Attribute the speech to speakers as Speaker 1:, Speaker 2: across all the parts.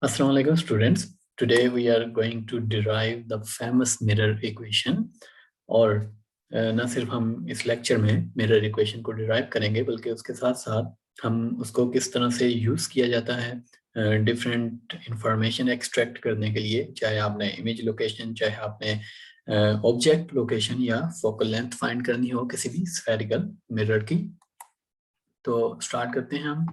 Speaker 1: Assalamu alaikum students. Today we are going to derive the famous mirror equation और न सिर्फ हम इस लेक्चर में मिरर इक्वेशन को डिराइव करेंगे बल्कि उसके साथ साथ हम उसको किस तरह से यूज़ किया जाता है डिफरेंट इंफॉर्मेशन एक्सट्रैक्ट करने के लिए, चाहे आपने इमेज लोकेशन, चाहे आपने ऑब्जेक्ट लोकेशन या फोकल लेंथ फाइंड करनी हो किसी भी स्फेरिकल मिरर की। तो स्टार्ट करते हैं हम।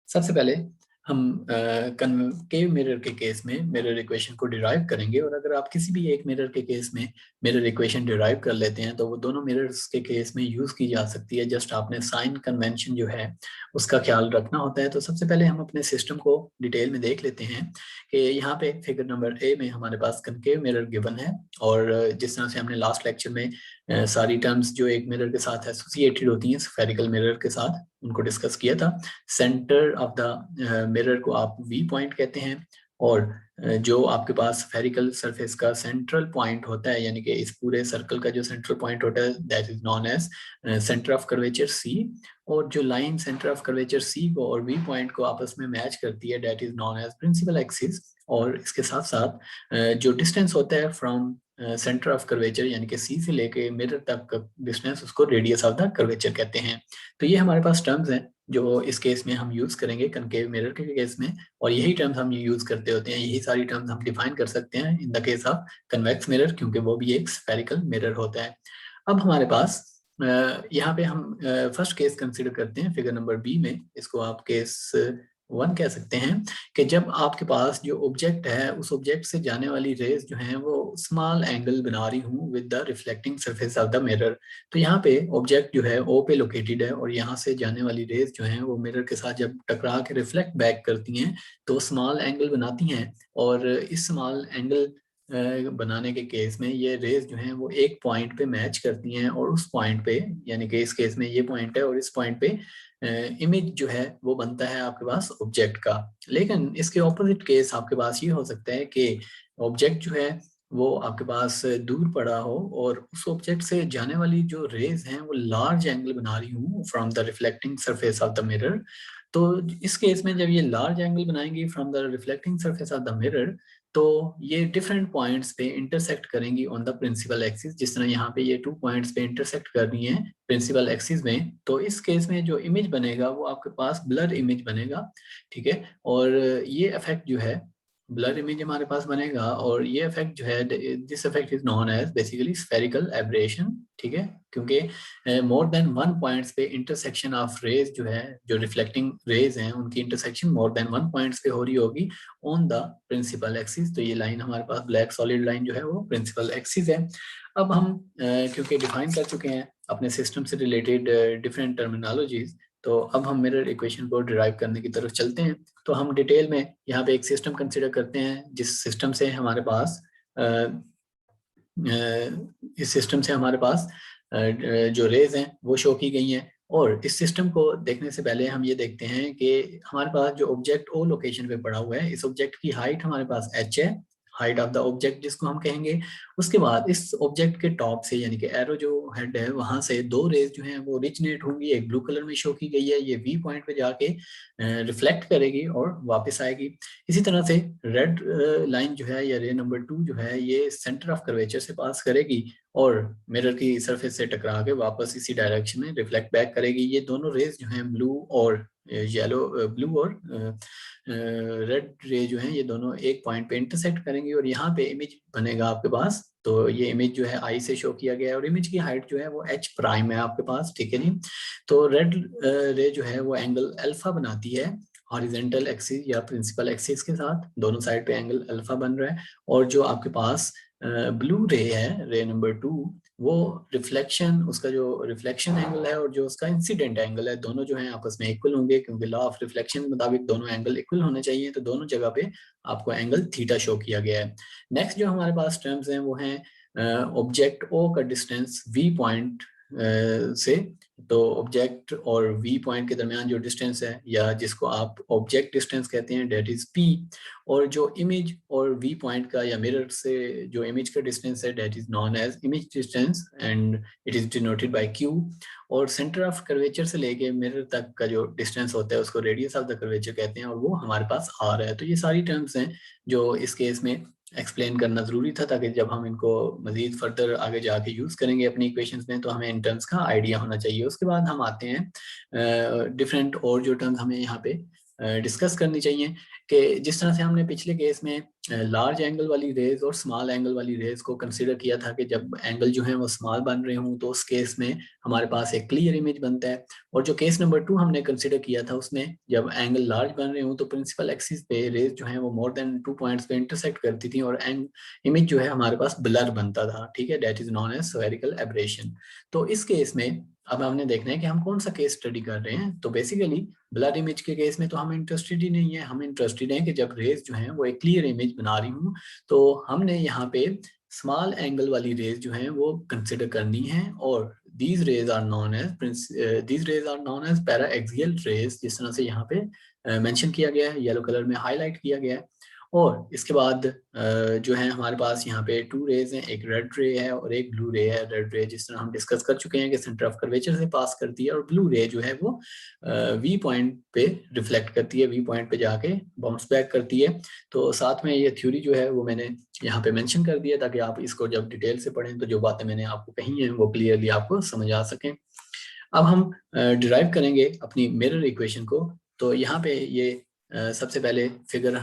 Speaker 1: सबसे पहले हम कन्वेव मिरर के केस में मिरर इक्वेशन को डिराइव करेंगे, और अगर आप किसी भी एक मिरर के केस में मिरर इक्वेशन डिराइव कर लेते हैं तो वो दोनों मिरर्स के केस में यूज की जा सकती है। जस्ट आपने साइन कन्वेंशन जो है उसका ख्याल रखना होता है। तो सबसे पहले हम अपने सिस्टम को डिटेल में देख लेते हैं कि यहाँ पे फिगर नंबर ए में हमारे पास कनकेव मिरर गिवन है, और जिस तरह से हमने लास्ट लेक्चर में सारी टर्म्स जो एक मिरर के साथ एसोसिएटेड होती हैं स्फेरिकल मिरर के साथ, उनको डिस्कस किया था। सेंटर ऑफ द मिरर को आप वी पॉइंट कहते हैं, और जो आपके पास स्फेरिकल सरफेस का सेंट्रल पॉइंट होता है, यानी कि इस पूरे सर्कल का जो सेंट्रल पॉइंट होता है, that is known as centre of curvature C. और जो line centre of curvature C को और वी पॉइंट को आपस में मैच करती है, that is known as principal axis. और इसके साथ साथ जो डिस्टेंस होता है फ्रॉम सेंटर ऑफ कर्वेचर, यानी कि सी से लेके मिरर तक का डिस्टेंस, उसको रेडियस ऑफ द कर्वेचर कहते हैं। तो ये हमारे पास टर्म्स हैं जो इस केस में हम यूज करेंगे कनकेव मिरर के केस में, और यही टर्म्स हम यूज करते होते हैं, यही सारी टर्म्स हम डिफाइन कर सकते हैं in the case of convex mirror, क्योंकि वो भी एक स्फेरिकल मिरर होता है। अब हमारे पास यहाँ पे हम फर्स्ट केस कंसीडर करते हैं, फिगर नंबर बी में। इसको आप केस 1 कह सकते हैं कि जब आपके पास जो ऑब्जेक्ट है उस ऑब्जेक्ट से जाने वाली रेज जो है वो स्मॉल एंगल बना रही हूँ with the reflecting surface of the mirror. तो यहाँ पे ऑब्जेक्ट जो है ओ पे लोकेटेड है, और यहाँ से जाने वाली रेज जो है वो मिरर के साथ जब टकरा के रिफ्लेक्ट बैक करती हैं तो स्मॉल एंगल बनाती हैं। और इस स्मॉल एंगल बनाने के केस में ये रेज जो हैं वो एक पॉइंट पे मैच करती हैं, और उस पॉइंट पे, यानी कि इस केस में ये पॉइंट है और इस पॉइंट पे इमेज जो है वो बनता है आपके पास ऑब्जेक्ट का। लेकिन इसके ऑपोजिट केस आपके पास ये हो सकता है कि ऑब्जेक्ट जो है वो आपके पास दूर पड़ा हो, और उस ऑब्जेक्ट से जाने वाली जो रेज हैं वो लार्ज एंगल बना रही हूँ from the reflecting surface of the mirror. तो इस केस में जब ये लार्ज एंगल बनाएंगी from the reflecting surface of the mirror, तो ये डिफरेंट पॉइंट्स पे इंटरसेक्ट करेंगी ऑन द प्रिंसिपल एक्सिस। जिस तरह यहाँ पे ये 2 पॉइंट्स पे इंटरसेक्ट कर रही हैं प्रिंसिपल एक्सिस में, तो इस केस में जो इमेज बनेगा वो आपके पास ब्लर इमेज बनेगा, ठीक है। और ये इफेक्ट जो है ब्लर इमेज हमारे पास बनेगा, और ये इफेक्ट जो है, this effect is known as basically spherical aberration, ठीक है। क्योंकि मोर देन वन पॉइंट्स पे इंटरसेक्शन ऑफ रेज जो है, जो रिफ्लेक्टिंग रेज हैं उनकी intersection more than one points पे हो रही होगी ऑन द प्रिंसिपल एक्सिस। तो ये लाइन हमारे पास ब्लैक सॉलिड लाइन जो है वो प्रिंसिपल एक्सिस है। अब हम क्योंकि डिफाइन कर चुके हैं अपने सिस्टम से रिलेटेड डिफरेंट टर्मिनोलॉजीज, तो अब हम मिरर इक्वेशन को डिराइव करने की तरफ चलते हैं। तो हम डिटेल में यहाँ पे एक सिस्टम कंसिडर करते हैं, जिस सिस्टम से हमारे पास इस सिस्टम से हमारे पास जो रेज हैं वो शो की गई हैं। और इस सिस्टम को देखने से पहले हम ये देखते हैं कि हमारे पास जो ऑब्जेक्ट ओ लोकेशन पे पड़ा हुआ है, इस ऑब्जेक्ट की हाइट हमारे पास h है, हाइट ऑफ द ऑब्जेक्ट जिसको हम कहेंगे। उसके बाद इस ऑब्जेक्ट के टॉप से, यानी कि एरो जो हेड है वहां से दो रेज जो हैं वो ओरिजिनेट होंगी। एक ब्लू कलर में शो की गई है, ये वी पॉइंट पे जाके रिफ्लेक्ट करेगी और वापस आएगी। इसी तरह से रेड लाइन जो है, या रे नंबर 2 जो है, ये सेंटर ऑफ कर्वेचर से पास करेगी और मिरर की सरफेस से टकरा के वापस इसी डायरेक्शन में रिफ्लेक्ट बैक करेगी। ये दोनों रेज जो हैं ब्लू और येलो, ब्लू और रेड रे जो हैं, ये दोनों एक पॉइंट पे इंटरसेक्ट करेंगी, और यहाँ पे इमेज बनेगा आपके पास। तो ये इमेज जो है आई से शो किया गया है, और इमेज की हाइट जो है वो h प्राइम है आपके पास, ठीक है जी। तो रेड रे जो है वो एंगल अल्फा बनाती है हॉरिजेंटल एक्सिस या प्रिंसिपल एक्सिस के साथ, दोनों साइड पे एंगल अल्फा बन रहा है। और जो आपके पास ब्लू रे है, रे नंबर 2, वो रिफ्लेक्शन, उसका जो रिफ्लेक्शन एंगल है और जो उसका इंसिडेंट एंगल है, दोनों जो है आपस में इक्वल होंगे, क्योंकि लॉ ऑफ रिफ्लेक्शन के मुताबिक दोनों एंगल इक्वल होने चाहिए। तो दोनों जगह पे आपको एंगल थीटा शो किया गया है। नेक्स्ट जो हमारे पास टर्म्स हैं वो हैं ऑब्जेक्ट ओ का डिस्टेंस वी पॉइंट से तो ऑब्जेक्ट और वी पॉइंट के दरमियान जो डिस्टेंस है, या जिसको आप ऑब्जेक्ट डिस्टेंस कहते हैं, डेट इज पी। और जो इमेज और वी पॉइंट का या मिरर से जो इमेज का डिस्टेंस है, that is known as image distance and it is denoted by Q. और सेंटर ऑफ कर्वेचर से लेके मिरर तक का जो डिस्टेंस होता है उसको रेडियस ऑफ द कर्वेचर कहते हैं, और वो हमारे पास आर है। तो ये सारी टर्म्स हैं जो इस केस में एक्सप्लेन करना ज़रूरी था, ताकि जब हम इनको मज़ीद फर्दर आगे जाके यूज़ करेंगे अपनी इक्वेशंस में तो हमें इन टर्म्स का आइडिया होना चाहिए। उसके बाद हम आते हैं डिफरेंट और जो टर्म्स हमें यहाँ पे डिस्कस करनी चाहिए, कि जिस तरह से हमने पिछले केस में लार्ज एंगल वाली रेज और स्मॉल एंगल वाली रेज को कंसीडर किया था कि जब एंगल जो है वो स्मॉल बन रहे हों तो उस केस में हमारे पास एक क्लियर इमेज बनता है। और जो केस नंबर 2 हमने कंसीडर किया था उसमें जब एंगल लार्ज बन रहे हों तो प्रिंसिपल एक्सिस पे रेज जो है वो मोर देन 2 पॉइंट्स पे इंटरसेक्ट करती थी और इमेज जो है हमारे पास ब्लर बनता था, ठीक है, that is known as spherical aberration. तो इस केस में अब हमने देखना है कि हम कौन सा केस स्टडी कर रहे हैं। तो बेसिकली ब्लर इमेज के केस में तो हम इंटरेस्टेड ही नहीं है, हम इंटरेस्टेड हैं कि जब रेज जो है वो एक क्लियर इमेज बना रही हूँ तो हमने यहाँ पे स्मॉल एंगल वाली रेज जो है वो कंसिडर करनी है। और these rays are known as para axial rays, जिस तरह से यहाँ पे मेंशन किया गया है, येलो कलर में हाईलाइट किया गया है। और इसके बाद जो है हमारे पास यहाँ पे 2 रेज हैं, एक रेड रे है और एक ब्लू रे है। रेड रे जिस तरह हम डिस्कस कर चुके हैं कि सेंटर ऑफ कर्वेचर से पास करती है, और ब्लू रे जो है वो वी पॉइंट पे रिफ्लेक्ट करती है, वी पॉइंट पे जाके बाउंस बैक करती है। तो साथ में ये थ्योरी जो है वो मैंने यहाँ पे मेंशन कर दिया ताकि आप इसको जब डिटेल से पढ़ें तो जो बातें मैंने आपको कही हैं वो क्लियरली आपको समझ आ सकें। अब हम डिराइव करेंगे अपनी मिरर इक्वेशन को। तो यहाँ पे ये सबसे पहले फिगर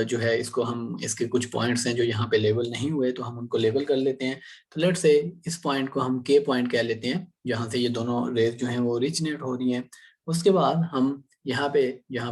Speaker 1: जो है इसको हम, इसके कुछ पॉइंट्स हैं जो यहाँ पे लेवल नहीं हुए तो हम उनको लेवल कर लेते हैं। तो लेट से इस पॉइंट को हम के पॉइंट कह लेते हैं, जहाँ से ये दोनों रेज जो हैं वो ओरिजिनेट हो रही हैं। उसके बाद हम यहाँ पे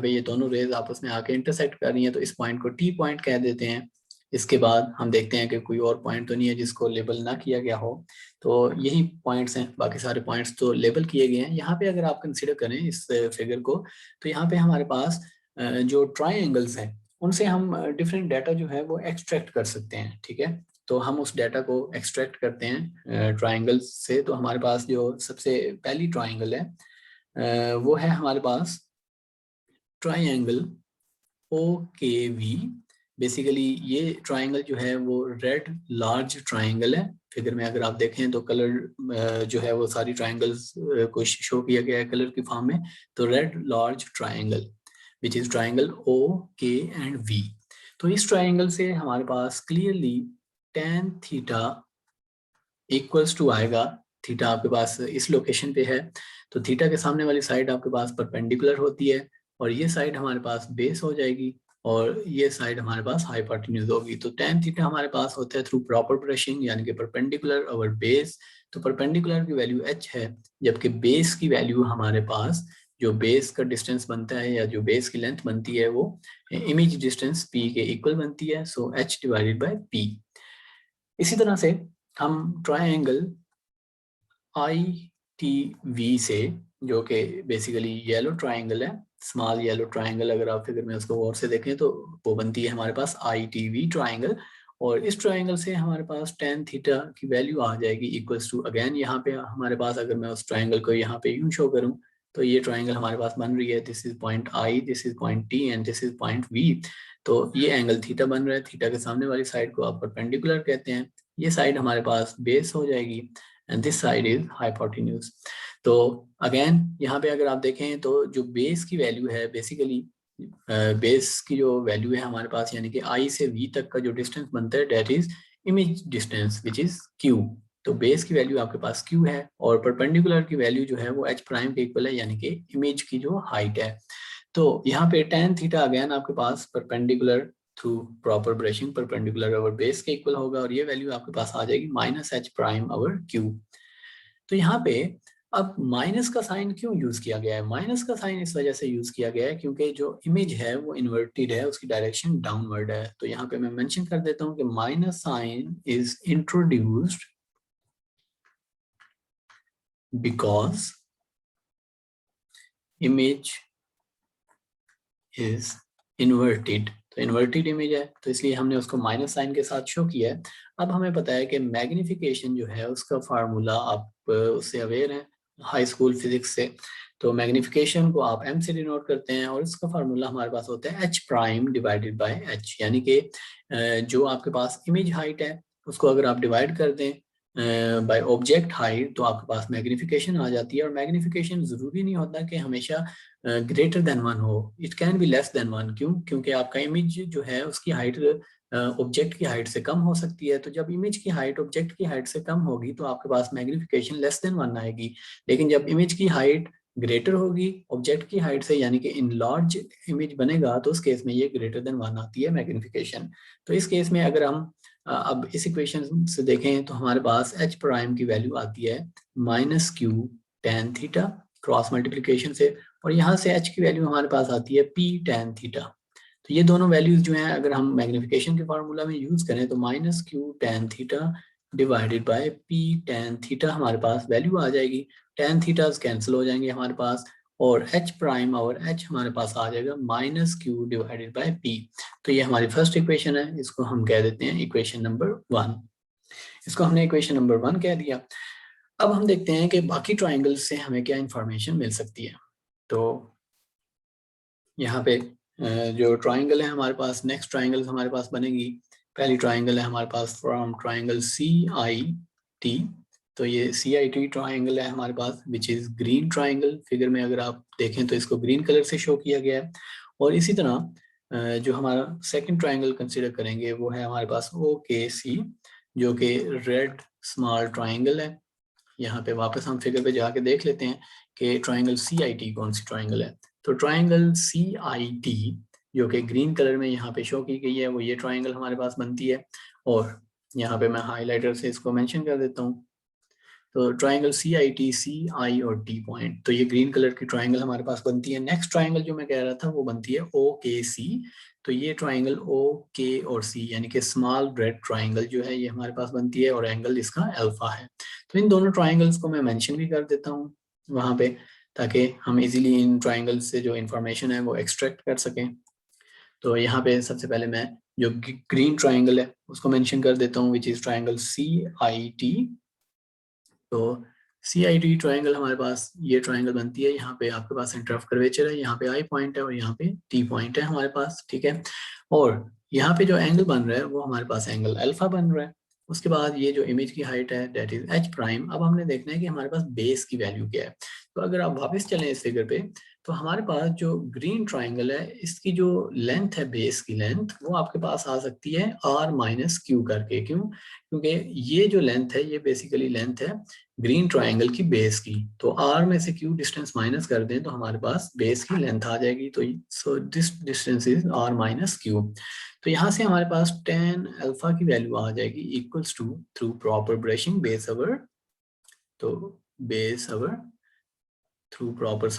Speaker 1: ये दोनों रेज आपस में आके इंटरसेक्ट कर रही हैं, तो इस पॉइंट को टी पॉइंट कह देते हैं। इसके बाद हम देखते हैं कि कोई और पॉइंट तो नहीं है जिसको लेबल ना किया गया हो, तो यही पॉइंट्स हैं, बाकी सारे पॉइंट्स तो लेबल किए गए हैं। यहाँ पे अगर आप कंसीडर करें इस फिगर को, तो यहाँ पे हमारे पास जो ट्राइंगल्स हैं उनसे हम डिफरेंट डाटा जो है वो एक्सट्रैक्ट कर सकते हैं, ठीक है। तो हम उस डाटा को एक्सट्रैक्ट करते हैं ट्राइंगल्स से। तो हमारे पास जो सबसे पहली ट्राइंगल है वो है हमारे पास ट्राइंगल ओ के वी। बेसिकली ये ट्राइंगल जो है वो रेड लार्ज ट्राइंगल है। फिगर में अगर आप देखें तो कलर जो है वो सारी ट्राइंगल्स को शो किया गया है कलर की फॉर्म में। तो red large triangle which is triangle O K and V. तो इस ट्राइंगल से हमारे पास clearly tan theta equals to आएगा, थीटा आपके पास इस लोकेशन पे है तो थीटा के सामने वाली साइड आपके पास परपेंडिकुलर होती है, और ये साइड हमारे पास बेस हो जाएगी और ये साइड हमारे पास हाइपोटेन्यूज होगी। तो tan थीटा हमारे पास होता है थ्रू प्रॉपर ब्रशिंग, यानी कि परपेंडिकुलर ओवर बेस। तो परपेंडिकुलर की वैल्यू h है, जबकि बेस की वैल्यू हमारे पास, जो बेस का डिस्टेंस बनता है या जो बेस की लेंथ बनती है वो इमेज डिस्टेंस p के इक्वल बनती है। सो h डिवाइडेड बाय p। इसी तरह से हम ट्राइंगल आई टी वी से, जो कि बेसिकली येलो ट्राइंगल है, स्मॉल येलो ट्राइंगल, अगर आप फिगर में उसको गौर से देखें तो वो बनती है हमारे पास आई टी वी ट्राइंगल। और इस ट्राइंगल से हमारे पास tan थीटा की वैल्यू आ जाएगी इक्वल्स टू, अगेन यहाँ पे हमारे पास, अगर मैं उस ट्राइंगल को यहाँ पे यूं शो करूँ तो ये ट्राइंगल हमारे पास बन रही है, this is point I, this is point T and this is point V. तो ये एंगल थीटा बन रहा है, थीटा के सामने वाली साइड को आप परपेंडिकुलर कहते हैं। ये साइड हमारे पास बेस हो जाएगी and this side is hypotenuse. तो अगेन यहाँ पे अगर आप देखें तो जो बेस की वैल्यू है, बेसिकली बेस की जो वैल्यू है हमारे पास, यानी कि आई से वी तक का जो डिस्टेंस बनता है that is image distance which is Q. तो बेस की वैल्यू आपके पास क्यू है और परपेंडिकुलर की वैल्यू जो है वो एच प्राइम के इक्वल है, यानी कि इमेज की जो हाइट है। तो यहाँ पे tan थीटा अगेन आपके पास perpendicular through proper brushing perpendicular over base के इक्वल होगा, और ये वैल्यू आपके पास आ जाएगी minus H prime over Q. तो यहाँ पे अब माइनस का साइन क्यों यूज किया गया है? माइनस का साइन इस वजह से यूज किया गया है क्योंकि जो इमेज है वो इन्वर्टेड है, उसकी डायरेक्शन डाउनवर्ड है। तो यहाँ पे मैं मेंशन कर देता हूँ कि minus sign is introduced because image is inverted. तो इन्वर्टेड इमेज है तो इसलिए हमने उसको माइनस साइन के साथ शो किया है। अब हमें पता है कि मैग्निफिकेशन जो है उसका फार्मूला, आप उससे अवेयर हैं, हाई स्कूल फिजिक्स से। तो मैग्निफिकेशन को आप m से डिनोट करते हैं और इसका फार्मूला हमारे पास होता है h prime divided bye h, यानी कि जो आपके पास इमेज हाइट है उसको अगर आप डिवाइड कर दें बाय ऑब्जेक्ट हाइट तो आपके पास मैग्निफिकेशन आ जाती है। और मैग्निफिकेशन जरूरी नहीं होता कि हमेशा ग्रेटर देन 1 हो, it can be less than 1। क्यों? क्योंकि आपका इमेज जो है उसकी हाइट ऑब्जेक्ट की हाइट से कम हो सकती है। तो जब इमेज की हाइट ऑब्जेक्ट की हाइट से कम होगी तो आपके पास मैग्निफिकेशन लेस देन 1 आएगी। लेकिन जब इमेज की हाइट ग्रेटर होगी ऑब्जेक्ट की हाइट से, यानी कि इन लार्ज इमेज बनेगा, तो उस केस में ये ग्रेटर देन 1 आती है मैग्निफिकेशन। तो इस केस में अगर हम अब इस इक्वेशन से देखें तो हमारे पास h प्राइम की वैल्यू आती है -q tan theta cross multiplication से, और यहाँ से h की वैल्यू हमारे पास आती है p tan थीटा। तो ये दोनों वैल्यूज जो हैं अगर हम मैग्निफिकेशन के फार्मूला में यूज करें तो -q tan theta divided by p tan theta हमारे पास वैल्यू आ जाएगी। tan थीटास कैंसिल हो जाएंगे हमारे पास, और h प्राइम और h हमारे पास आ जाएगा -q डिवाइडेड बाय p। तो ये हमारी फर्स्ट इक्वेशन है, इसको हम कह देते हैं इक्वेशन नंबर 1। इसको हमने इक्वेशन नंबर 1 कह दिया। अब हम देखते हैं कि बाकी ट्राइंगल्स से हमें क्या इंफॉर्मेशन मिल सकती है। तो यहाँ पे जो ट्राइंगल है हमारे पास, नेक्स्ट ट्राइंगल हमारे पास बनेगी। पहली ट्राइंगल है हमारे पास फ्रॉम ट्राइंगल CIT। तो ये CIT ट्राइंगल है हमारे पास which is green triangle. Figure में अगर आप देखें तो इसको ग्रीन कलर से शो किया गया है। और इसी तरह जो हमारा सेकंड ट्राइंगल कंसीडर करेंगे वो है हमारे पास OKC, जो कि रेड स्मॉल ट्राइंगल है। यहाँ पे वापस हम फिगर पे जाके देख लेते हैं कि ट्राइंगल CIT कौन सी ट्राइंगल है। तो ट्राइंगल CIT जो कि ग्रीन कलर में यहाँ पे शो की गई है वो ये ट्राइंगल हमारे पास बनती है। और यहाँ पे मैं हाईलाइटर से इसको मेंशन कर देता हूँ। तो ट्राइंगल CIT CI और T पॉइंट, तो ये ग्रीन कलर की ट्राइंगल हमारे पास बनती है। नेक्स्ट ट्राइंगल जो मैं कह रहा था वो बनती है OKC। तो ये ट्राइंगल OK और C यानी कि स्मॉल रेड ट्राइंगल जो है ये हमारे पास बनती है और एंगल इसका अल्फा है। तो इन दोनों ट्राइंगल्स को मैं मेंशन भी कर देता हूँ वहाँ पे, ताकि हम इजीली इन ट्राइंगल्स से जो इंफॉर्मेशन है वो एक्सट्रैक्ट कर सकें। तो यहाँ पे सबसे पहले मैं जो ग्रीन ट्राइंगल है उसको मेंशन कर देता हूँ विच इज ट्राइंगल CIT। तो CIT ट्राइंगल हमारे पास ये ट्राइंगल बनती है। यहाँ पे आपके पास सेंटर ऑफ कर्वेचर है, यहाँ पे I पॉइंट है और यहाँ पे T पॉइंट है हमारे पास, ठीक है। और यहाँ पे जो एंगल बन रहा है वो हमारे पास एंगल अल्फा बन रहा है। उसके बाद ये जो इमेज की हाइट है दैट इज h प्राइम। अब हमने देखना है कि हमारे पास बेस की वैल्यू क्या है। तो अगर आप वापस चलें इस फिगर पे तो हमारे पास जो ग्रीन ट्राइंगल है इसकी जो लेंथ है, बेस की लेंथ, वो आपके पास आ सकती है r-q करके। क्यों? क्योंकि ये जो लेंथ है ये बेसिकली लेंथ है ग्रीन ट्राइंगल की बेस की। तो r में से q डिस्टेंस माइनस कर दें तो हमारे पास बेस की लेंथ आ जाएगी। तो so this distance is r-q। तो यहाँ से हमारे पास tan अल्फा की वैल्यू आ जाएगी equals to through proper brushing base over. तो base over through proper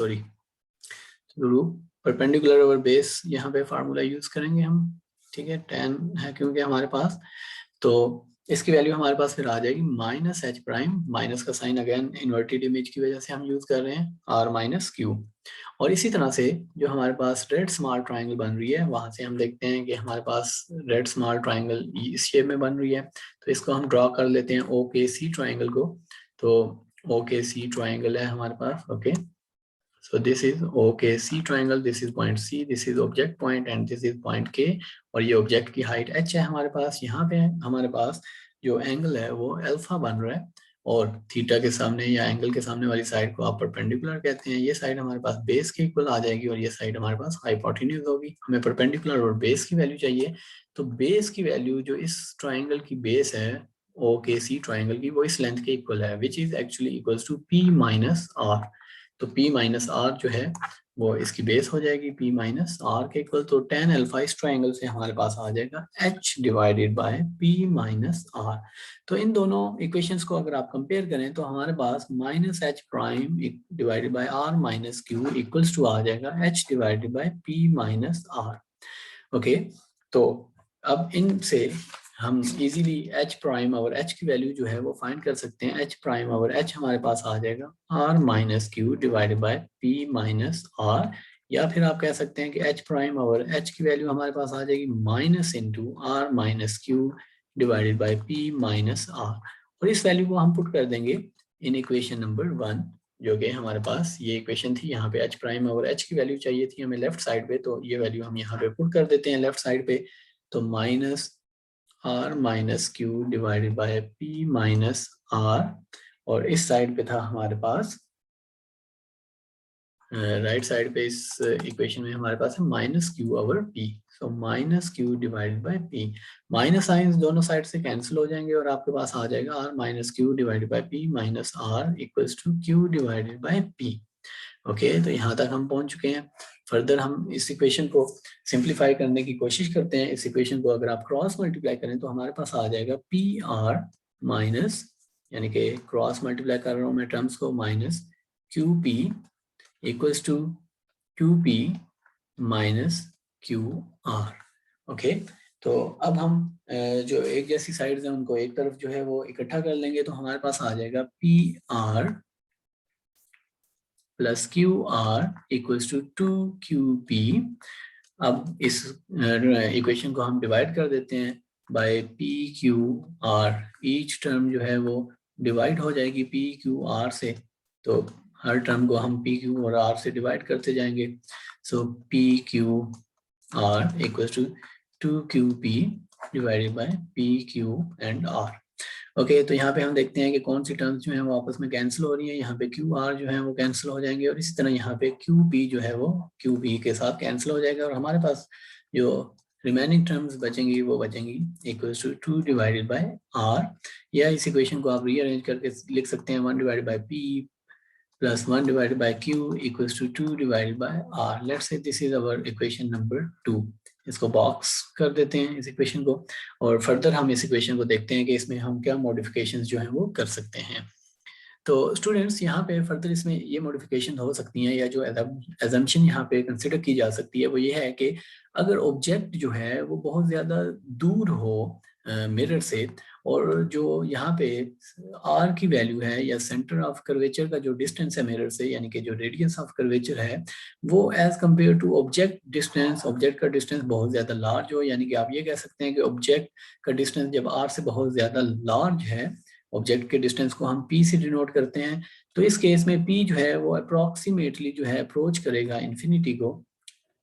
Speaker 1: through perpendicular over base, यहाँ पे फार्मूला यूज करेंगे हम, ठीक है। tan है क्योंकि हमारे पास, तो इसकी वैल्यू हमारे पास फिर आ जाएगी -h प्राइम। माइनस का साइन अगेन इन्वर्टेड इमेज की वजह से हम यूज कर रहे हैं r-q। और इसी तरह से जो हमारे पास रेड स्मॉल ट्राइंगल बन रही है वहां से हम देखते हैं कि हमारे पास रेड स्मॉल ट्राइंगल इस शेप में बन रही है। तो इसको हम ड्रॉ कर लेते हैं OKC ट्राइंगल को। तो OKC ट्राइंगल है हमारे पास, okay. So this is OKC triangle, this is point C, this is object point and this is point K। और ये ऑब्जेक्ट की हाइट h है हमारे पास। यहाँ पे हमारे पास जो एंगल है वो अल्फा बन रहा है और थीटा के सामने या एंगल के सामने वाली साइड को आप परपेंडिकुलर कहते हैं। ये साइड हमारे पास बेस के इक्वल आ जाएगी और ये साइड हमारे पास हाइपोटेन्यूज होगी। हमें परपेंडिकुलर और बेस की वैल्यू चाहिए। तो बेस की वैल्यू जो इस ट्राइंगल की बेस है OKC ट्राइंगल की वो इस लेंथ के इक्वल है which is actually equals to P-R। तो P-R जो है वो इसकी बेस हो जाएगी P-R के इक्वल। तो tan अल्फा इस ट्राइंगल से हमारे पास आ जाएगा h डिवाइडेड बाय P-R। तो इन दोनों इक्वेशंस को अगर आप कंपेयर करें तो हमारे पास -h prime divided by r-q equals to आ जाएगा h divided by P-R। Okay. तो अब इनसे हम इजीली h प्राइम और h की वैल्यू जो है वो फाइंड कर सकते हैं। h प्राइम और h हमारे पास आ जाएगा r-q डिवाइडेड बाय P-R। या फिर आप कह सकते हैं कि h प्राइम और h की वैल्यू हमारे पास आ जाएगी -r-q डिवाइडेड बाय P-R। और इस वैल्यू को हम पुट कर देंगे इन इक्वेशन नंबर 1 जो कि हमारे पास ये इक्वेशन थी, यहाँ पे h प्राइम और h की वैल्यू चाहिए थी हमें लेफ्ट साइड पे, तो ये वैल्यू हम यहाँ पे पुट कर देते हैं लेफ्ट साइड पे। तो minus r minus Q divided by p minus r, और इस साइड पे था हमारे पास, राइट साइड पे इस इक्वेशन में हमारे पास है minus Q over p। So minus Q divided by p, minus signs दोनों साइड से कैंसिल हो जाएंगे और आपके पास आ जाएगा r minus Q divided by p minus r equals to q divided by p। Okay, तो यहाँ तक हम पहुंच चुके हैं। फर्दर हम इस इक्वेशन को सिंप्लीफाई करने की कोशिश करते हैं। इस इक्वेशन को अगर आप क्रॉस मल्टीप्लाई करें तो हमारे पास आ जाएगा पी आर माइनस, यानी कि क्रॉस मल्टीप्लाई कर रहा हूँ मैं टर्म्स को, minus Q P equals to Q P minus Q R. Okay, तो अब हम जो एक जैसी साइड्स हैं उनको एक तरफ जो है वो इकट्ठा कर लेंगे, तो हमारे पास आ जाएगा P R plus Q R equals to two Q P. अब इस इक्वेशन को हम डिवाइड कर देते हैं by P Q R. Each term जो है वो डिवाइड हो जाएगी पी क्यू आर से, तो हर टर्म को हम पी क्यू और आर से डिवाइड करते जाएंगे। So P Q R equals to two Q P divided by P Q and R. Okay, तो यहाँ पे हम देखते हैं कि कौन सी टर्म्स जो है वो आपस में कैंसिल हो रही है। यहाँ पे क्यू आर जो है वो कैंसिल हो जाएंगे, और इसी तरह यहाँ पे क्यू पी जो है वो क्यू पी के साथ कैंसिल हो जाएगा, और हमारे पास जो रिमेनिंग टर्म्स बचेंगी वो बचेंगी equals to two divided by R, या इस इक्वेशन को आप रीअरेंज करके लिख सकते हैं one divided by P plus one divided by Q equals to two divided by R. Let's say this is our equation number 2। इसको बॉक्स कर देते हैं इस इक्वेशन को, और फर्दर हम इस इक्वेशन को देखते हैं कि इसमें हम क्या मॉडिफिकेशंस जो हैं वो कर सकते हैं। तो स्टूडेंट्स, यहाँ पे फर्दर इसमें ये मॉडिफिकेशन हो सकती हैं, या जो एजम्पशन यहाँ पे कंसिडर की जा सकती है वो ये है कि अगर ऑब्जेक्ट जो है वो बहुत ज़्यादा दूर हो मिरर से, और जो यहाँ पे आर की वैल्यू है या सेंटर ऑफ कर्वेचर का जो डिस्टेंस है मिरर से, यानी कि जो रेडियस ऑफ कर्वेचर है वो as compare to object distance, object का डिस्टेंस बहुत ज़्यादा लार्ज हो, यानी कि आप ये कह सकते हैं कि ऑब्जेक्ट का डिस्टेंस जब आर से बहुत ज़्यादा लार्ज है, ऑब्जेक्ट के डिस्टेंस को हम p से डिनोट करते हैं, तो इस केस में p जो है वो अप्रोक्सीमेटली जो है अप्रोच करेगा इन्फिनिटी को।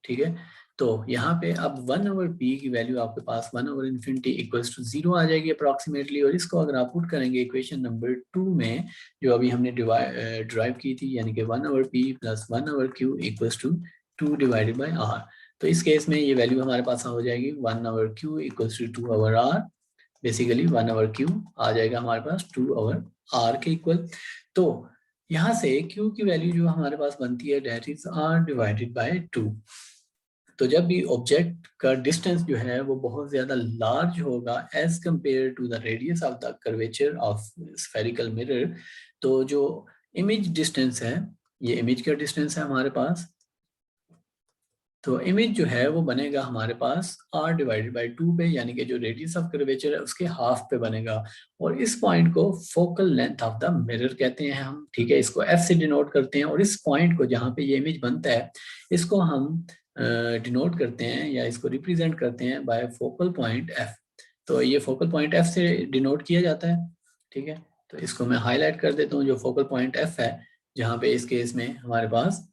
Speaker 1: ठीक है, तो यहाँ पे अब 1 ओवर p की वैल्यू आपके पास 1 ओवर इन्फिनिटी इक्वल्स टू 0 आ जाएगी अप्रोक्सीमेटली, और इसको अगर आप पुट करेंगे इक्वेशन नंबर 2 में जो अभी हमने ड्राइव की थी, यानी कि 1 over p plus 1 over q equals to 2 divided by r, तो इस केस में ये वैल्यू हमारे पास हो जाएगी 1 over q equals to 2 over r। Basically 1 over Q आ जाएगा हमारे पास 2 ओवर आर के इक्वल। तो यहाँ से क्यू की वैल्यू जो हमारे पास बनती है that is R divided by 2। तो जब भी ऑब्जेक्ट का डिस्टेंस जो है वो बहुत ज्यादा लार्ज होगा as compare to the radius of the curvature of spherical mirror, तो जो इमेज डिस्टेंस है, ये इमेज का डिस्टेंस है हमारे पास, तो इमेज जो है वो बनेगा हमारे पास r डिवाइडेड बाई 2 पे, यानी कि जो रेडियस ऑफ कर्वेचर है उसके हाफ पे बनेगा, और इस पॉइंट को focal length of the mirror कहते हैं हम। ठीक है, इसको f से डिनोट करते हैं, और इस पॉइंट को जहाँ पे ये इमेज बनता है इसको हम डिनोट करते हैं या इसको रिप्रेजेंट करते हैं बाय फोकल पॉइंट f। तो ये फोकल पॉइंट f से डिनोट किया जाता है। ठीक है, तो इसको मैं हाईलाइट कर देता हूँ, जो फोकल पॉइंट f है, जहाँ पे इस केस में हमारे पास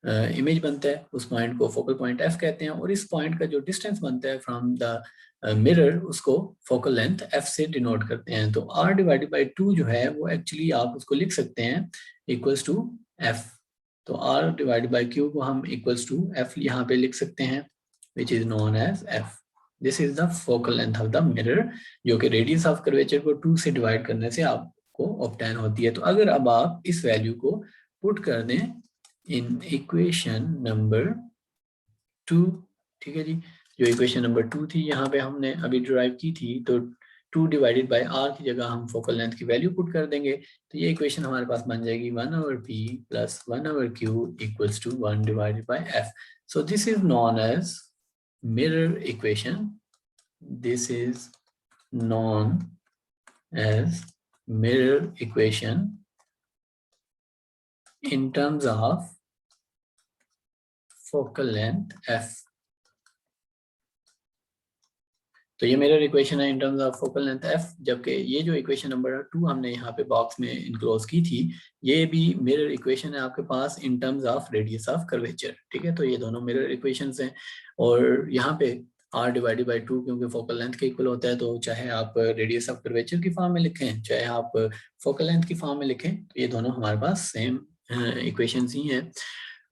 Speaker 1: इमेज बनता है, उस पॉइंट को फोकल पॉइंट f कहते हैं, और इस पॉइंट का जो डिस्टेंस बनता है फ्रॉम द मिरर उसको फोकल लेंथ f से डिनोट करते हैं। तो r डिवाइडेड बाई 2 जो है वो एक्चुअली आप उसको लिख सकते हैं इक्वल्स टू f। तो r डिवाइडेड बाई q को हम इक्वल्स टू f यहाँ पे लिख सकते हैं, which is known as f। This is the focal length of the mirror, जो कि रेडियस ऑफ कर्वेचर को 2 से डिवाइड करने से आपको ऑब्टेन होती है। तो अगर अब आप इस वैल्यू को पुट कर दें इन इक्वेशन नंबर 2, ठीक है जी, जो इक्वेशन नंबर 2 थी यहाँ पे हमने अभी डिराइव की थी, तो 2 डिवाइडेड बाय r की जगह हम फोकल लेंथ की वैल्यू पुट कर देंगे, तो ये इक्वेशन हमारे पास बन जाएगी 1 over p plus 1 over q equals to 1 divided by f। So this is known as mirror equation, this is known as mirror equation in terms of focal length f। तो ये mirror equation है इन terms of focal length F, जबकि ये जो equation number 2 हमने यहाँ पे box में इनक्लोज की थी, ये भी मिरर इक्वेशन है आपके पास in terms of radius of curvature. ठीक है, तो ये दोनों मिरर इक्वेशंस हैं। और यहाँ पे r डिवाइडेड बाई 2 क्योंकि फोकल लेंथ के इक्वल होता है, तो चाहे आप रेडियस ऑफ कर्वेचर की फॉर्म में लिखें, चाहे आप फोकल लेंथ की फॉर्म में लिखें, तो ये दोनों हमारे पास सेम इक्वेशंस ही हैं।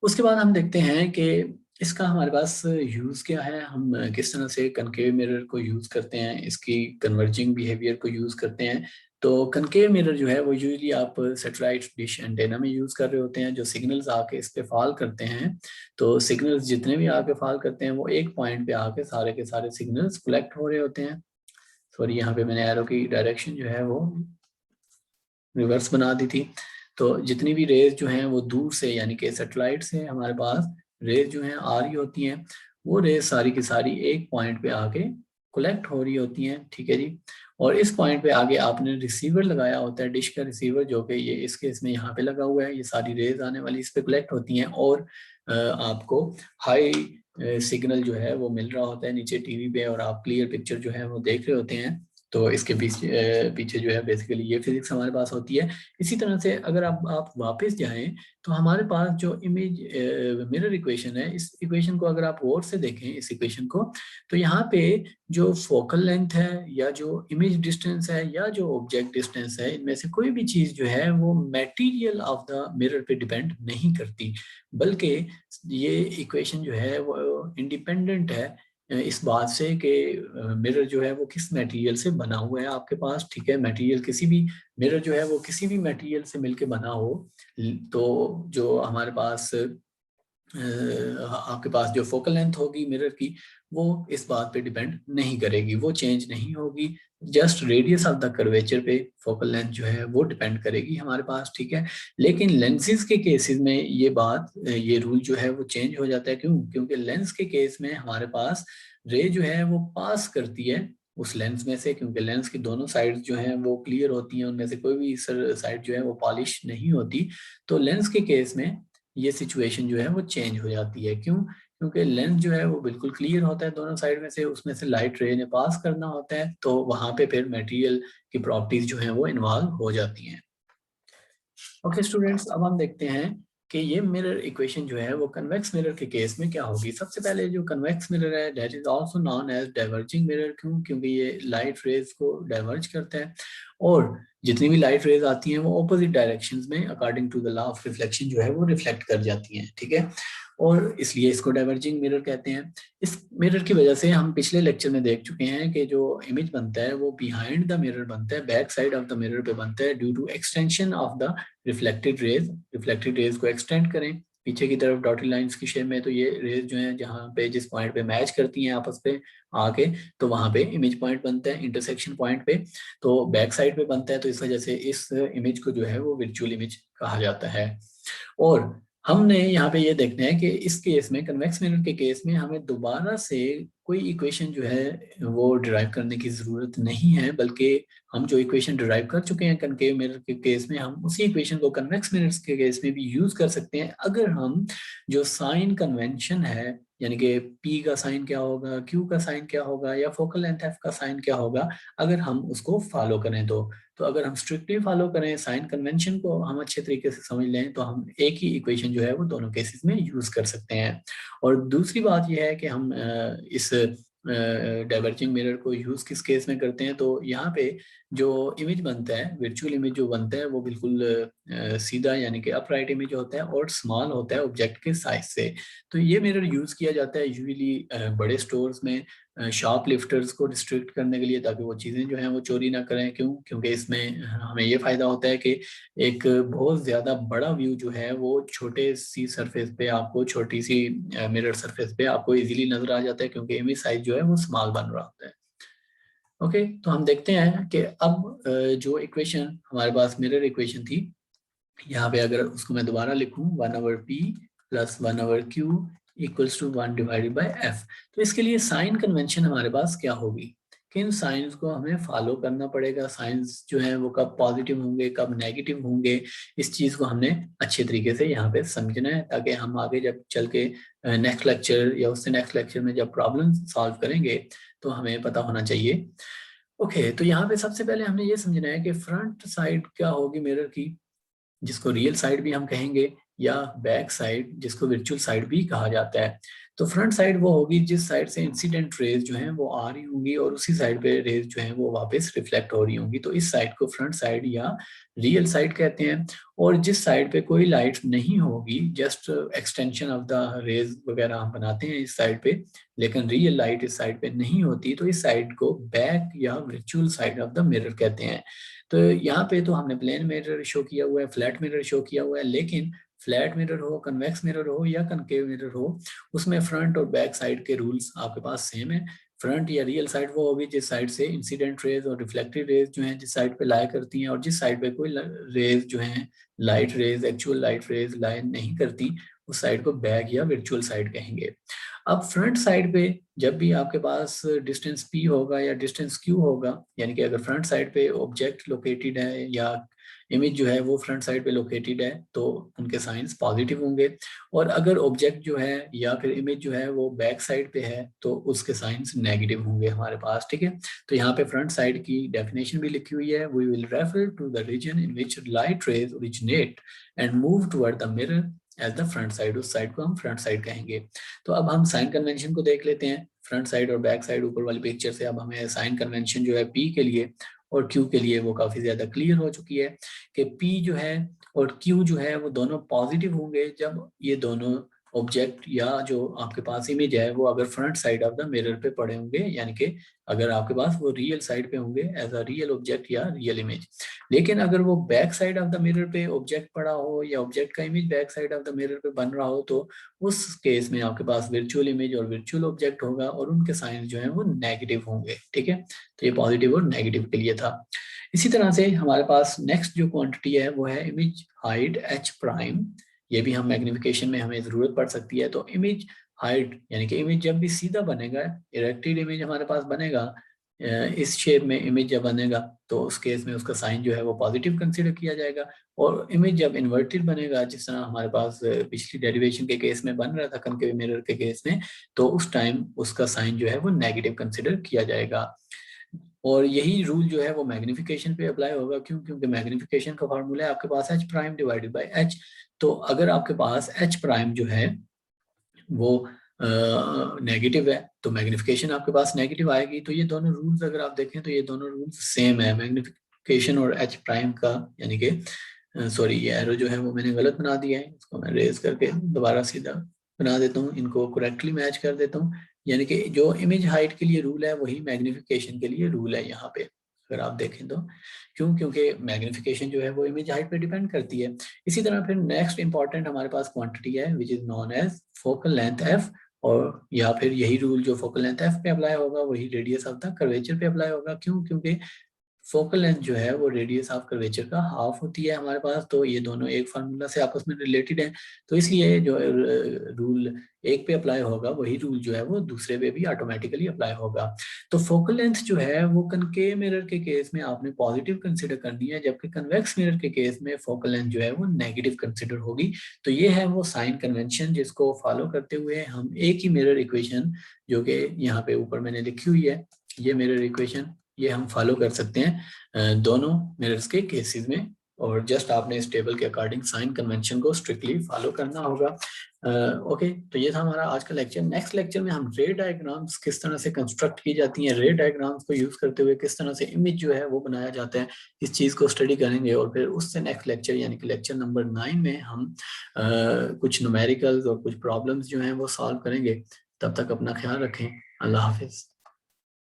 Speaker 1: उसके बाद हम देखते हैं कि इसका हमारे पास यूज़ क्या है, हम किस तरह से कनकेव मिरर को यूज़ करते हैं, इसकी कन्वर्जिंग बिहेवियर को यूज़ करते हैं। तो कनकेव मिरर जो है वो यूजली आप सैटेलाइट डिश एंटेना में यूज़ कर रहे होते हैं। जो सिग्नल्स आके इस पे फॉल करते हैं, तो सिग्नल्स जितने भी आके फॉल करते हैं वो एक पॉइंट पे आके सारे के सारे सिग्नल्स कलेक्ट हो रहे होते हैं। सॉरी, यहाँ पे मैंने एरो की डायरेक्शन जो है वो रिवर्स बना दी थी। तो जितनी भी रेज जो हैं वो दूर से, यानी कि सैटेलाइट से हमारे पास रेज जो हैं आ रही होती हैं, वो रेज सारी की सारी एक पॉइंट पे आके कलेक्ट हो रही होती हैं। ठीक है जी। और इस पॉइंट पे आगे आपने रिसीवर लगाया होता है, डिश का रिसीवर, जो कि ये इस केस में यहाँ पे लगा हुआ है। ये सारी रेज आने वाली इस पे कलेक्ट होती हैं और आपको हाई सिग्नल जो है वो मिल रहा होता है नीचे टीवी पे, और आप क्लियर पिक्चर जो है वो देख रहे होते हैं। तो इसके पीछे जो है बेसिकली ये फिजिक्स हमारे पास होती है। इसी तरह से अगर आप वापस जाएं, तो हमारे पास जो इमेज मिरर इक्वेशन है, इस इक्वेशन को अगर आप गौर से देखें, इस इक्वेशन को, तो यहाँ पे जो फोकल लेंथ है, या जो इमेज डिस्टेंस है, या जो ऑब्जेक्ट डिस्टेंस है, इनमें से कोई भी चीज जो है वो मटेरियल ऑफ द मिरर पे डिपेंड नहीं करती, बल्कि ये इक्वेशन जो है वो इंडिपेंडेंट है इस बात से कि मिरर जो है वो किस मटेरियल से बना हुआ है आपके पास। ठीक है, मटेरियल किसी भी, मिरर जो है वो किसी भी मटेरियल से मिलके बना हो, तो जो हमारे पास आपके पास जो फोकल लेंथ होगी मिरर की, वो इस बात पे डिपेंड नहीं करेगी, वो चेंज नहीं होगी। Just radius of the curvature पे फोकल लेंथ जो है वो डिपेंड करेगी हमारे पास। ठीक है, लेकिन लेंसेज के केसेस में ये बात, ये रूल जो है वो चेंज हो जाता है। क्यों? क्योंकि लेंस के केस में हमारे पास रे जो है वो पास करती है उस लेंस में से, क्योंकि लेंस की दोनों साइड्स जो हैं वो क्लियर होती हैं, उनमें से कोई भी साइड जो है वो पॉलिश नहीं होती। तो लेंस के केस में ये सिचुएशन जो है वो चेंज हो जाती है। क्यों? क्योंकि लेंस जो है वो बिल्कुल क्लियर होता है दोनों साइड में से, उसमें से लाइट रे ने पास करना होता है, तो वहां पे फिर मटेरियल की प्रॉपर्टीज जो है वो इन्वॉल्व हो जाती हैं। ओके स्टूडेंट्स, अब हम देखते हैं कि ये मिरर इक्वेशन जो है वो कन्वेक्स मिरर के केस में क्या होगी। सबसे पहले जो कन्वेक्स मिरर है, that is also known as diverging mirror. क्यों? क्योंकि ये लाइट रेज को डाइवर्ज करता है, और जितनी भी लाइट रेज आती हैं वो ऑपोजिट डायरेक्शंस में according to the law of reflection जो है वो रिफ्लेक्ट कर जाती हैं। ठीक है, और इसलिए इसको डाइवर्जिंग मिरर कहते हैं। इस मिरर की वजह से हम पिछले लेक्चर में देख चुके हैं कि जो इमेज बनता है वो बिहाइंड द मिरर बनता है, back side of the mirror पे बनता है, due to extension of the reflected raise को एक्सटेंड करें पीछे की तरफ डॉटेड लाइंस की शेप में, तो ये रेज जो है जहाँ पे जिस पॉइंट पे मैच करती हैं आपस पे आके, तो वहां पे इमेज पॉइंट बनता है इंटरसेक्शन पॉइंट पे, तो बैक साइड पे बनता है। तो इस वजह से इस इमेज को जो है वो विर्चुअल इमेज कहा जाता है। और हमने यहाँ पे ये देखना है कि इस केस में, कन्वेक्स मिरर के केस में, हमें दोबारा से कोई इक्वेशन जो है वो डिराइव करने की जरूरत नहीं है, बल्कि हम जो इक्वेशन डिराइव कर चुके हैं कनकेव मिरर के केस में, हम उसी इक्वेशन को कन्वेक्स मिरर्स के केस में भी यूज कर सकते हैं, अगर हम जो साइन कन्वेंशन है, यानी कि P का साइन क्या होगा, Q का साइन क्या होगा, या फोकल लेंथ F का साइन क्या होगा, अगर हम उसको फॉलो करें तो अगर हम स्ट्रिक्टली फॉलो करें साइन कन्वेंशन को, हम अच्छे तरीके से समझ लें, तो हम एक ही इक्वेशन जो है वो दोनों केसेस में यूज कर सकते हैं। और दूसरी बात यह है कि हम इस डाइवर्जिंग मिरर को यूज किस केस में करते हैं, तो यहाँ पे जो इमेज बनता है, वर्चुअल इमेज जो बनता है, वो बिल्कुल सीधा, यानी कि अपराइट इमेज होता है और स्मॉल होता है ऑब्जेक्ट के साइज से। तो ये मिरर यूज किया जाता है यूजुअली बड़े स्टोर्स में शॉप लिफ्टर्स को रिस्ट्रिक्ट करने के लिए, ताकि वो चीज़ें जो हैं वो चोरी ना करें। क्यों? क्योंकि इसमें हमें ये फ़ायदा होता है कि एक बहुत ज़्यादा बड़ा व्यू जो है वो छोटे सी सरफेस पे आपको, छोटी सी मिरर सरफेस पे आपको इजीली नज़र आ जाता है, क्योंकि इमेज साइज जो है वो स्मॉल बन रहा होता है। ओके, तो हम देखते हैं कि अब जो इक्वेशन हमारे पास मिरर इक्वेशन थी, यहाँ पे अगर उसको मैं दोबारा लिखूं, 1/p plus 1/q equals to 1 divided by f, तो इसके लिए साइन कन्वेंशन हमारे पास क्या होगी? किन साइंस को हमें फॉलो करना पड़ेगा, साइंस जो है वो कब पॉजिटिव होंगे कब नेगेटिव होंगे, इस चीज को हमने अच्छे तरीके से यहाँ पे समझना है, ताकि हम आगे जब चल के नेक्स्ट लेक्चर या उससे नेक्स्ट लेक्चर में जब प्रॉब्लम सॉल्व करेंगे तो हमें पता होना चाहिए। ओके, तो यहाँ पे सबसे पहले हमने ये समझना है कि फ्रंट साइड क्या होगी मिरर की, जिसको रियल साइड भी हम कहेंगे, या बैक साइड जिसको वर्चुअल साइड भी कहा जाता है। तो फ्रंट साइड वो होगी जिस साइड से इंसिडेंट रेज जो हैं वो आ रही होंगी और उसी साइड पे रेज जो हैं वो वापस रिफ्लेक्ट हो रही होंगी, तो इस साइड को फ्रंट साइड या रियल साइड कहते हैं। और जिस साइड पे कोई लाइट नहीं होगी, just extension of the rays वगैरह हम बनाते हैं इस साइड पे, लेकिन रियल लाइट इस साइड पे नहीं होती, तो इस साइड को बैक या virtual side of the mirror कहते हैं। तो यहाँ पे तो हमने प्लेन मिरर शो किया हुआ है, फ्लैट मिरर शो किया हुआ है, लेकिन फ्लैट मिरर हो, कन्वेक्स मिरर हो या कनकेव मिरर हो, उसमें फ्रंट और बैक साइड के रूल्स आपके पास सेम है। फ्रंट या रियल साइड वो होगी जिस साइड से इंसिडेंट रेज और रिफ्लेक्टेड रेज जो हैं जिस साइड पे लाई करती हैं, और जिस साइड पे कोई रेज जो हैं light rays, actual light rays lie नहीं करती, उस साइड को बैक या वर्चुअल साइड कहेंगे। अब फ्रंट साइड पे जब भी आपके पास डिस्टेंस p होगा या डिस्टेंस q होगा, यानी कि अगर फ्रंट साइड पे ऑब्जेक्ट लोकेटेड है या इमेज जो है वो फ्रंट साइड पे लोकेटेड है, तो उनके साइंस पॉजिटिव होंगे। और अगर ऑब्जेक्ट जो है या फिर इमेज जो है वो बैक साइड पे है, तो उसके साइंस नेगेटिव होंगे हमारे पास, ठीक है। तो यहाँ पे फ्रंट साइड की डेफिनेशन भी लिखी हुई है, we will refer to the region in which light rays originate and move toward the mirror as the front side, उस साइड को हम फ्रंट साइड कहेंगे। तो अब हम साइन कन्वेंशन को देख लेते हैं, फ्रंट साइड और बैक साइड ऊपर वाली पिक्चर से। अब हमें साइन कन्वेंशन जो है p के लिए और q के लिए वो काफी ज्यादा क्लियर हो चुकी है कि p जो है और q जो है वो दोनों पॉजिटिव होंगे जब ये दोनों ऑब्जेक्ट या जो आपके पास इमेज है वो अगर front side of the mirror पे पड़े होंगे, यानी कि अगर आपके पास वो रियल साइड पे होंगे एज अ रियल ऑब्जेक्ट या रियल इमेज। लेकिन अगर वो back side of the mirror पे ऑब्जेक्ट पड़ा हो या ऑब्जेक्ट का image back side of the mirror पे बन रहा हो, तो उस केस में आपके पास वर्चुअल इमेज और वर्चुअल ऑब्जेक्ट होगा और उनके साइंस जो है वो नेगेटिव होंगे, ठीक है। तो ये पॉजिटिव और नेगेटिव के लिए था। इसी तरह से हमारे पास नेक्स्ट जो क्वांटिटी है वो है इमेज हाइट h प्राइम। ये भी हम मैग्निफिकेशन में हमें जरूरत पड़ सकती है। तो इमेज हाइट यानी कि इमेज जब भी सीधा बनेगा, इरेक्टेड इमेज हमारे पास बनेगा, इस शेप में इमेज जब बनेगा, तो उस केस में उसका साइन जो है वो पॉजिटिव कंसीडर किया जाएगा। और इमेज जब इन्वर्टेड बनेगा, जिस तरह हमारे पास पिछली डेरिवेशन के केस में बन रहा था कनकेव मिरर के केस में, तो उस टाइम उसका साइन जो है वो नेगेटिव कंसीडर किया जाएगा। और यही रूल जो है वो मैग्निफिकेशन पे अप्लाई होगा। क्यों? क्योंकि मैग्निफिकेशन का फार्मूला है आपके पास h prime divided bye h। तो अगर आपके पास h प्राइम जो है वो नेगेटिव है, तो मैग्निफिकेशन आपके पास नेगेटिव आएगी। तो ये दोनों रूल्स अगर आप देखें तो ये दोनों रूल्स सेम है, मैग्निफिकेशन और h प्राइम का। यानी कि सॉरी, ये एरो जो है वो मैंने गलत बना दिया है, इसको मैं रेज करके दोबारा सीधा बना देता हूँ, इनको करेक्टली मैच कर देता हूँ। यानी कि जो इमेज हाइट के लिए रूल है वही मैग्निफिकेशन के लिए रूल है यहाँ पे, अगर आप देखें तो। क्यों? क्योंकि मैग्निफिकेशन जो है वो इमेज हाइट पे डिपेंड करती है। इसी तरह फिर नेक्स्ट इंपॉर्टेंट हमारे पास क्वांटिटी है which is known as focal length f, और या फिर यही रूल जो फोकल लेंथ f पे अप्लाई होगा वही रेडियस ऑफ द कर्वेचर पे अप्लाई होगा। क्यों? क्योंकि फोकल लेंथ जो है वो रेडियस ऑफ कर्वेचर का हाफ होती है हमारे पास, तो ये दोनों एक फार्मूला से आपस में रिलेटेड है। तो इसलिए जो रूल एक पे अप्लाई होगा वही रूल जो है वो दूसरे पे भी ऑटोमेटिकली अप्लाई होगा। तो फोकल लेंथ जो है वो कनकेव मिरर के केस में आपने पॉजिटिव कंसिडर करनी है, जबकि कन्वेक्स मिरर के केस में फोकल लेंथ जो है वो नेगेटिव कंसिडर होगी। तो ये है वो साइन कन्वेंशन जिसको फॉलो करते हुए हम एक ही मिरर इक्वेशन, जो कि यहाँ पे ऊपर मैंने लिखी हुई है, ये मिरर इक्वेशन ये हम फॉलो कर सकते हैं दोनों मिरर्स के केसेस में। और जस्ट आपने इस टेबल के अकॉर्डिंग साइन कन्वेंशन को स्ट्रिक्टली फॉलो करना होगा। ओके, तो ये था हमारा आज का लेक्चर। नेक्स्ट लेक्चर में हम रे डायग्राम्स किस तरह से कंस्ट्रक्ट की जाती हैं, रे डायग्राम्स को यूज करते हुए किस तरह से इमेज जो है वो बनाया जाता है, इस चीज को स्टडी करेंगे। और फिर उससे नेक्स्ट लेक्चर यानी कि लेक्चर नंबर 9 में हम कुछ न्यूमेरिकल्स और कुछ प्रॉब्लम्स जो हैं वो सॉल्व करेंगे। तब तक अपना ख्याल रखें। अल्लाह हाफिज।